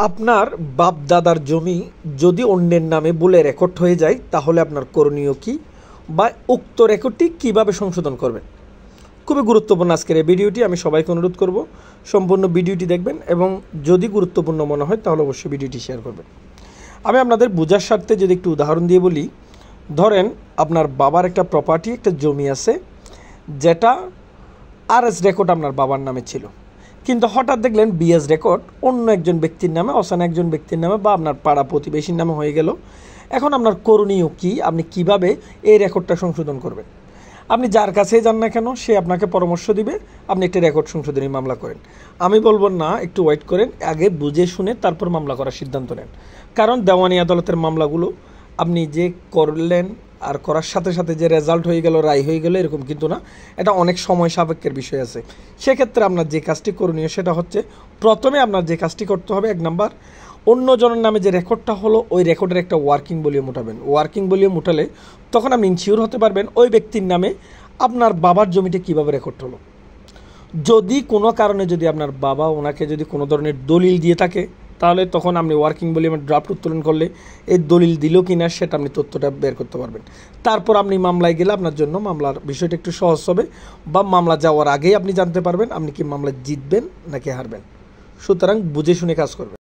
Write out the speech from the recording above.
আপনার বাপ দাদার জমি যদি অন্যের নামে বলে রেকর্ড হয়ে যায় তাহলে আপনার করণীয় কী বা উক্ত রেকর্ডটি কীভাবে সংশোধন করবেন? খুবই গুরুত্বপূর্ণ আজকের এই ভিডিওটি। আমি সবাইকে অনুরোধ করব সম্পূর্ণ ভিডিওটি দেখবেন এবং যদি গুরুত্বপূর্ণ মনে হয় তাহলে অবশ্যই ভিডিওটি শেয়ার করবেন। আমি আপনাদের বোঝার স্বার্থে যদি একটু উদাহরণ দিয়ে বলি, ধরেন আপনার বাবার একটা প্রপার্টি, একটা জমি আছে যেটা আরএস রেকর্ড আপনার বাবার নামে ছিল, কিন্তু হঠাৎ দেখলেন বিএস রেকর্ড অন্য একজন ব্যক্তির নামে, অচেনা একজন ব্যক্তির নামে বা আপনার পাড়া প্রতিবেশীর নামে হয়ে গেল। এখন আপনার করণীয় কী? আপনি কিভাবে এই রেকর্ডটা সংশোধন করবেন? আপনি যার কাছেই যান না কেন সে আপনাকে পরামর্শ দিবে, আপনি একটা রেকর্ড সংশোধনী মামলা করেন। আমি বলবো না, একটু ওয়েট করেন, আগে বুঝে শুনে তারপর মামলা করার সিদ্ধান্ত নেন। কারণ দেওয়ানি আদালতের মামলাগুলো আপনি যে করলেন আর করার সাথে সাথে যে রেজাল্ট হয়ে গেল, রায় হয়ে গেল, এরকম কিন্তু না। এটা অনেক সময় সাপেক্ষের বিষয় আছে। সেক্ষেত্রে আপনার যে কাজটি করণীয় সেটা হচ্ছে, প্রথমে আপনার যে কাজটি করতে হবে, 1 নাম্বার, অন্যজনের নামে যে রেকর্ডটা হলো ওই রেকর্ডের একটা ওয়ার্কিং ভলিউম উঠাবেন। ওয়ার্কিং ভলিউম উঠালে তখন আপনি ইনশিওর হতে পারবেন ওই ব্যক্তির নামে আপনার বাবার জমিটা কীভাবে রেকর্ড হলো। যদি কোনো কারণে যদি আপনার বাবা ওনাকে যদি কোনো ধরনের দলিল দিয়ে থাকে, তাহলে তখন আপনি ওয়ার্কিং ভলিউমের ড্রাফট উত্তোলন করলে এই দলিল দিল কি না সেটা আপনি তথ্যটা বের করতে পারবেন। তারপর আপনি মামলায় গেলে আপনার জন্য মামলার বিষয়টা একটু সহজ হবে, বা মামলা যাওয়ার আগেই আপনি জানতে পারবেন আপনি কি মামলা জিতবেন নাকি হারবেন। সুতরাং বুঝে শুনে কাজ করবেন।